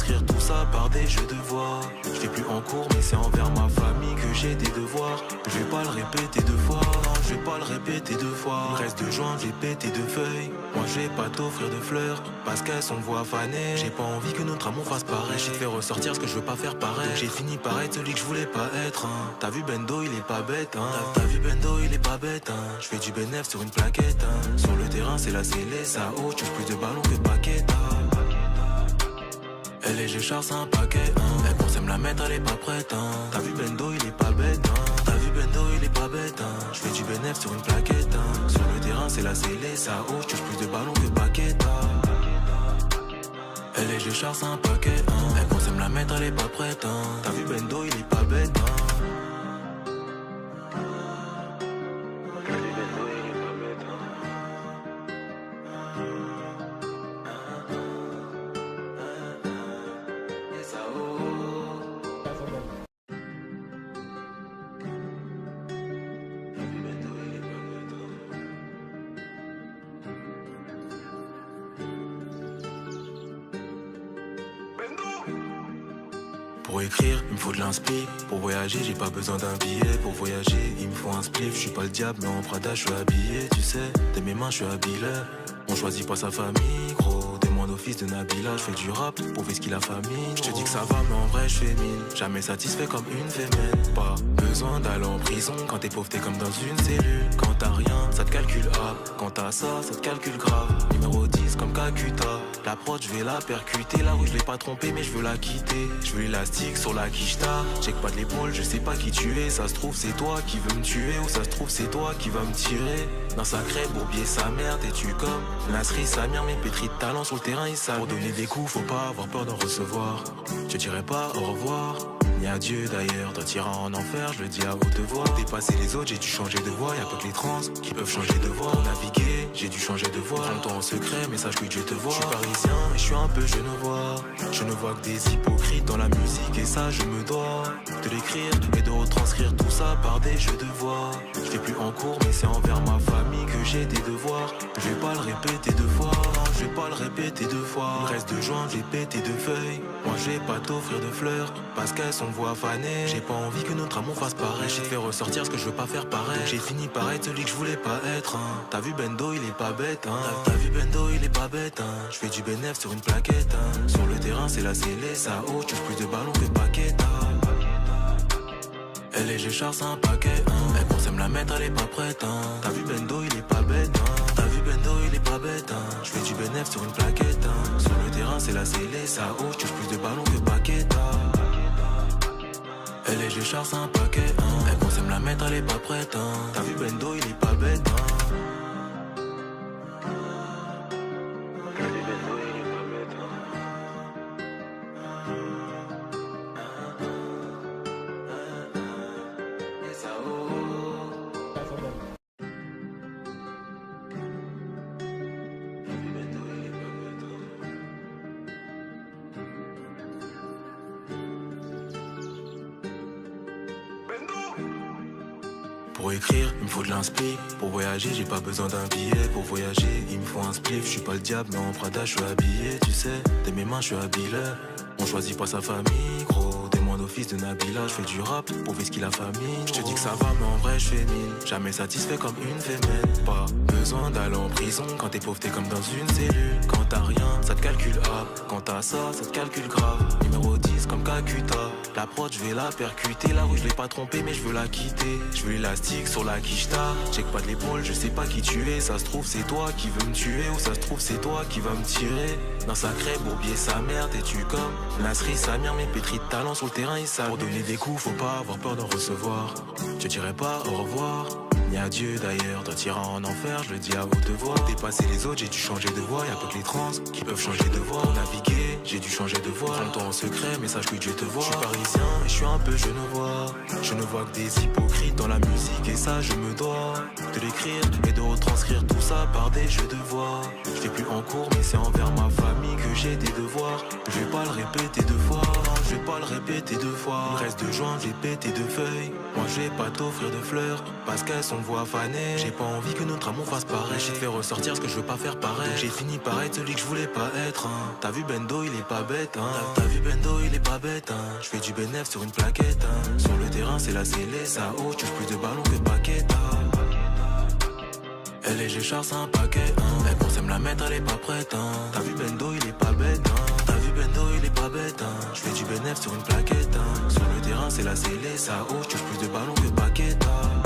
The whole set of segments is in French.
retranscrire tout ça par des jeux de voix. Je vais plus en cours mais c'est envers ma famille que j'ai des devoirs. Je vais pas le répéter deux fois, non je vais pas le répéter deux fois. Il reste de joints, j'ai pété de feuilles. Moi je vais pas t'offrir de fleurs parce qu'elles sont voix fanées. J'ai pas envie que notre amour fasse pareil. J'ai fait ressortir ce que je veux pas faire pareil. J'ai fini par être celui que je voulais pas être hein. T'as vu Bendo il est pas bête hein. T'as vu Bendo il est pas bête hein. Je fais du bénéf sur une plaquette hein. Sur le terrain c'est la scellée, ça haut, je touche plus de ballons que Paqueta. Elle est Géchard c'est un paquet hein. Elle pensait me la mettre, elle est pas prête hein. T'as vu Bendo il est pas bête hein. T'as vu Bendo il est pas bête hein. Je fais du bénéf sur une plaquette hein. Sur le terrain c'est la scellée, ça haut, je touche plus de ballons que Paqueta. Elle est Géchard c'est un paquet hein. Elle pensait me la mettre, elle est pas prête hein. T'as vu Bendo il est pas bête hein. Pour écrire, il me faut de l'inspi. Pour voyager, j'ai pas besoin d'un billet. Pour voyager, il me faut un spliff. Je suis pas le diable, mais en Prada, je suis habillé. Tu sais, de mes mains, je suis habillé. On choisit pas sa famille, gros. Demande au fils de Nabila. Je fais du rap pour ce qu'il a famille. Je te dis que ça va, mais en vrai, je fais mine. Jamais satisfait comme une femelle. Pas besoin d'aller en prison. Quand t'es pauvre, t'es comme dans une cellule. Quand t'as rien, ça te calcule up. Quand t'as ça, ça te calcule grave. Numéro 10 comme Kakuta. La prod, je vais la percuter. La rue, je l'ai pas trompée, mais je veux la quitter. Je veux l'élastique sur la quicheta. Check pas de l'épaule, je sais pas qui tu es. Ça se trouve, c'est toi qui veux me tuer. Ou ça se trouve, c'est toi qui va me tirer. D'un sacré bourbier, sa mère, t'es-tu comme Nasri, Samir, mes pétris de talent sur le terrain, ils savent. Pour donner des coups, faut pas avoir peur d'en recevoir. Je dirais pas au revoir, ni adieu d'ailleurs. Toi t'iras en enfer, je le dis à haute voix. Pour dépasser les autres, j'ai dû changer de voix. Y'a pas que les trans qui peuvent changer de voix. Pour naviguer, j'ai dû changer de voix. Prends-toi en secret, mais sache que Dieu te voit. Je suis parisien et je suis un peu genevois. Je ne vois que des hypocrites dans la musique et ça je me dois de l'écrire et de retranscrire tout ça par des jeux de voix. Je vais plus en cours mais c'est envers ma famille que j'ai des devoirs. Je vais pas le répéter deux fois, non je vais pas le répéter deux fois. Il reste de joints, j'ai pété de feuilles. Moi je vais pas t'offrir de fleurs parce qu'elles sont voix fanées. J'ai pas envie que notre amour fasse pareil. J'ai fait ressortir ce que je veux pas faire pareil. J'ai fini par être celui que je voulais pas être hein. T'as vu Bendo il est pas bête hein. T'as vu Bendo il est pas bête hein. Je fais du bénéf sur une plaquette hein. Sur le terrain c'est la scellée, ça haut, je touche plus de ballons que Paqueta. Elle est Géchard c'est un paquet hein. Elle pensait me la mettre, elle est pas prête hein. T'as vu Bendo il est pas bête hein. T'as vu Bendo il est pas bête hein. Je fais du bénéf sur une plaquette hein. Sur le terrain c'est la scellée, ça haut, je touche plus de ballons que Paqueta. Elle est Géchard c'est un paquet hein. Elle pensait me la mettre, elle est pas prête hein. T'as vu Bendo il est pas bête hein. Pour écrire, il me faut de l'inspi. Pour voyager, j'ai pas besoin d'un billet. Pour voyager, il me faut un spliff. Je suis pas le diable, mais en Prada, je suis habillé. Tu sais, de mes mains, je suis habillé. On choisit pas sa famille, gros. Demande au fils de Nabila. Je fais du rap pour ce qu'il a famille. Je te dis que ça va, mais en vrai, je fais mine. Jamais satisfait comme une femelle. Pas besoin d'aller en prison. Quand t'es pauvre, t'es comme dans une cellule. Quand t'as rien, ça te calcule up. Quand t'as ça, ça te calcule grave. Numéro 10 comme Kakuta. La prod, je vais la percuter. La rue, je l'ai pas trompée, mais je veux la quitter. Je veux l'élastique sur la quicheta. Check pas de l'épaule, je sais pas qui tu es. Ça se trouve, c'est toi qui veux me tuer. Ou ça se trouve, c'est toi qui va me tirer. D'un sacré bourbier, sa mère, t'es-tu comme Nasri, Samir, mes pétris de talent sur le terrain, ils savent. Pour donner des coups, faut pas avoir peur d'en recevoir. Je dirais pas au revoir, ni adieu d'ailleurs. Toi t'iras en enfer, je le dis à haute voix. Pour dépasser les autres, j'ai dû changer de voix. Y'a pas que les trans qui peuvent changer de voix. Pour naviguer, j'ai dû changer de voix. Prends-toi en secret, mais sache que Dieu te voit. Je suis parisien et je suis un peu genevois. Je ne vois que des hypocrites dans la musique et ça je me dois de l'écrire et de retranscrire tout ça par des jeux de voix. Je fais plus en cours mais c'est envers ma famille que j'ai des devoirs. Je vais pas le répéter deux fois, non, je vais pas le répéter deux fois. Il reste de juin, j'ai pété deux feuilles. Moi je vais pas t'offrir de fleurs parce qu'elles sont voix fanées. J'ai pas envie que notre amour fasse pareil. J'ai fait ressortir ce que je veux pas faire pareil. J'ai fini par être celui que je voulais pas être, hein. T'as vu Bendo, il est pas bête, hein. T'as vu Bendo, il est pas bête, hein. Je fais du bénéf sur une plaquette, hein. Sur le terrain c'est la scellée, ça haut, tu plus de ballons que de paquettes, hein. Elle est Géchard, c'est un paquet, hein. Elle pensait me la mettre, elle est pas prête, hein. T'as vu Bendo, il est pas bête, hein. T'as vu Bendo, il est pas bête, hein. Je fais du bénéf sur une plaquette, hein. Sur le terrain c'est la scellée, ça haut, tu plus de ballons que de paquettes, hein.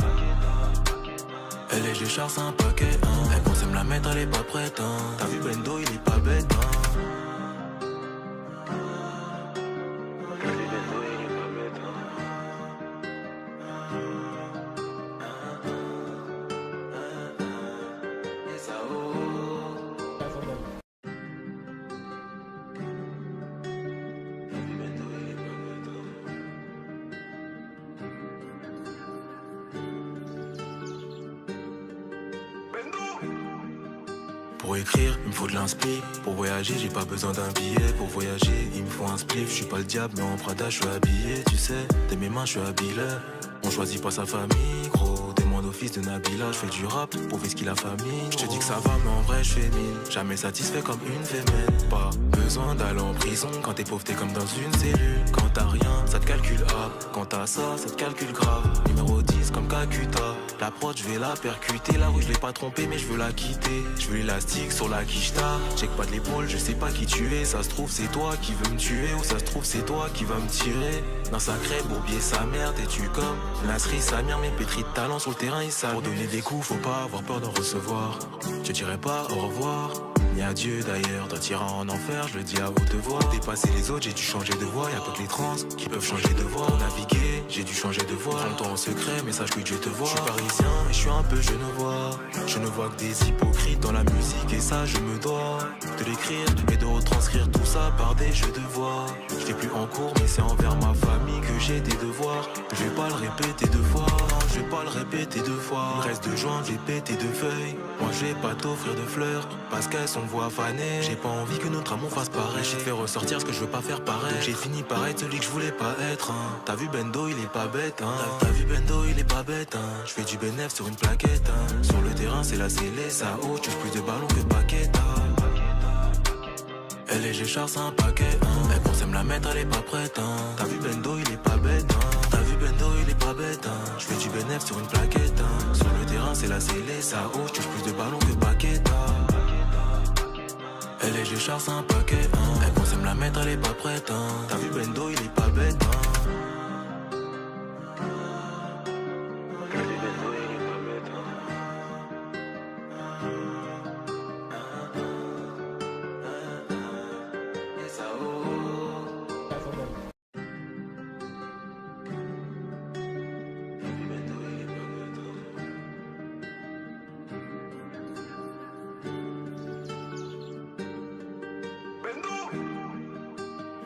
Elle est Géchard, c'est un paquet, hein. Elle pensait me la mettre, elle est pas prête, hein. T'as vu Bendo, il est pas bête, hein. Pour écrire, il me faut de l'inspi. Pour voyager, j'ai pas besoin d'un billet. Pour voyager, il me faut un spliff. Je suis pas le diable, mais en Prada, je suis habillé. Tu sais, de mes mains, je suis habillé. On choisit pas sa famille, gros. Demande au fils de Nabila. Je fais du rap pour qu'il la famille. Je te dis que ça va, mais en vrai, je fais mille. Jamais satisfait comme une femelle. Pas besoin d'aller en prison. Quand t'es pauvre, t'es comme dans une cellule. Quand t'as rien, ça te calcule A. Quand t'as ça, ça te calcule grave. Numéro 10 comme Kakuta. La prod, je vais la percuter. La rue, je l'ai pas trompée, mais je veux la quitter. Je veux l'élastique sur la quicheta. Check pas de l'épaule, je sais pas qui tu es. Ça se trouve, c'est toi qui veux me tuer. Ou ça se trouve, c'est toi qui va me tirer. D'un sacré bourbier, sa mère, t'es-tu comme Nasri, sa mère, mais pétri de talent sur le terrain, il savent. Pour donner des coups, faut pas avoir peur d'en recevoir. Je dirais pas au revoir, ni adieu d'ailleurs. D'un tyran en enfer, je le dis à haute voix. Dépasser les autres, j'ai dû changer de voix. Y'a pas que les trans qui peuvent changer de voix. Pour naviguer, j'ai dû changer de voix. Prends-toi en secret, mais sache que Dieu te voit. Je suis parisien et je suis un peu genevois. Je ne vois que des hypocrites dans la musique et ça je me dois de l'écrire et de retranscrire tout ça par des jeux de voix. Je fais plus en cours mais c'est envers ma famille que j'ai des devoirs. Je vais pas le répéter deux fois, non, je vais pas le répéter deux fois. Il reste de juin, j'ai pété deux feuilles. Moi je vais pas t'offrir de fleurs parce qu'elles sont voix fanées. J'ai pas envie que notre amour fasse pareil. J'ai fait ressortir ce que je veux pas faire pareil. J'ai fini par être celui que je voulais pas être, hein. T'as vu Bendo, il est pas bête, hein. T'as vu Bendo, il est pas bête, hein. Je fais du bénéf sur une plaquette, hein. Sur le terrain c'est la scellée, ça haut, tu plus de ballons que de paquettes, hein. Elle est Géchard, c'est un paquet, hein. Elle pensait me la mettre, elle est pas prête, hein. T'as vu Bendo, il est pas bête, hein. T'as vu Bendo, il est pas bête, hein. Je fais du bénéf sur une plaquette, hein. Sur le terrain c'est la scellée, ça haut, tu plus de ballons que de paquettes, hein. Elle est Géchard, c'est un paquet, hein. Elle pensait me la mettre, elle est pas prête, hein. T'as vu Bendo, il est pas bête, hein.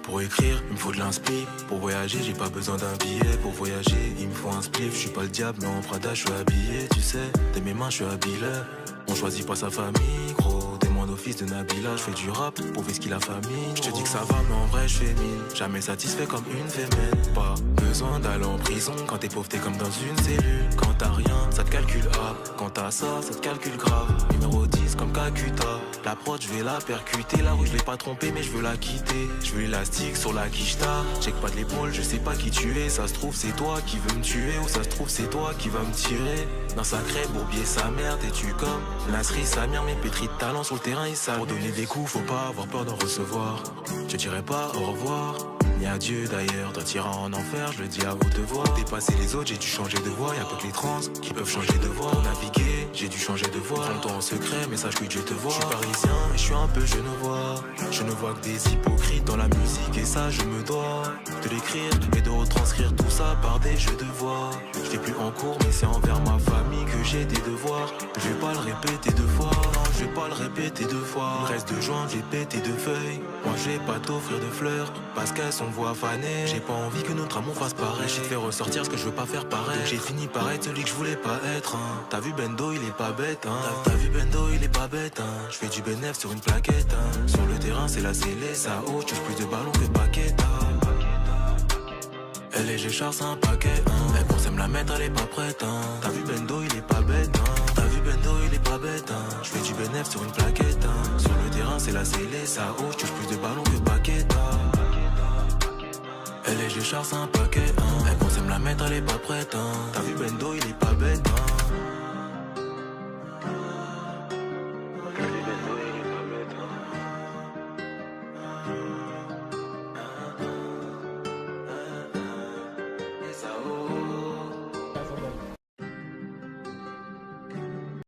Pour écrire, il me faut de l'inspi. Pour voyager, j'ai pas besoin d'un billet. Pour voyager, il me faut un spliff. Je suis pas le diable, mais en Prada, je suis habillé. Tu sais, de mes mains, je suis habillé. On choisit pas sa famille, gros. Demande au fils de Nabila. Je fais du rap pour qu'il la famille. Je te dis que ça va, mais en vrai, je fais mille. Jamais satisfait comme une femelle. Pas besoin d'aller en prison. Quand t'es pauvre, t'es comme dans une cellule. Quand t'as rien, ça te calcule A. Quand t'as ça, ça te calcule grave. Numéro 10 comme Kakuta. La prod, je vais la percuter. La rue, je l'ai pas trompée, mais je veux la quitter. Je veux l'élastique sur la quicheta. Check pas de l'épaule, je sais pas qui tu es. Ça se trouve, c'est toi qui veux me tuer. Ou ça se trouve, c'est toi qui va me tirer. D'un sacré bourbier, sa mère, t'es-tu comme Nasri, sa mère, mais pétri de talent sur le terrain, il savent. Pour donner des coups, faut pas avoir peur d'en recevoir. Je dirais pas au revoir, ni adieu d'ailleurs. D'un tyran en enfer, je le dis à haute voix. Dépasser les autres, j'ai dû changer de voix. Y'a pas que les trans qui peuvent changer de voix. Pour naviguer, j'ai dû changer de voix. Prends-toi en secret, mais sache que Dieu te voit. Je suis parisien et je suis un peu genevois. Je ne vois que des hypocrites dans la musique et ça je me dois de l'écrire et de retranscrire tout ça par des jeux de voix. Je fais plus en cours mais c'est envers ma famille que j'ai des devoirs. Je vais pas le répéter deux fois, non, je vais pas le répéter deux fois. Il reste 2 joints, j'ai pété 2 feuilles. Moi je vais pas t'offrir de fleurs parce qu'elles sont voix fanées. J'ai pas envie que notre amour fasse pareil. J'ai fait ressortir ce que je veux pas faire pareil. J'ai fini par être celui que je voulais pas être, hein. T'as vu Bendo, il est pas bête, hein. T'as vu Bendo, il est pas bête, hein. Je fais du bénéf sur une plaquette, hein. Sur le terrain c'est la scellée, ça haut, touche plus de ballons que paquet, hein. Elle est Géchard, c'est un paquet, hein. Elle pense à me la mettre, elle est pas prête, hein. T'as vu Bendo, il est pas bête, hein. T'as vu Bendo, il est pas bête, hein. Je fais du bénéf sur une plaquette, hein. Sur le terrain c'est la scellée, ça haut, touche plus de ballons que paquet, hein. Elle est Géchard, c'est un paquet, hein. Elle pense à me la mettre, elle est pas prête, hein. T'as vu Bendo, il est pas bête, hein.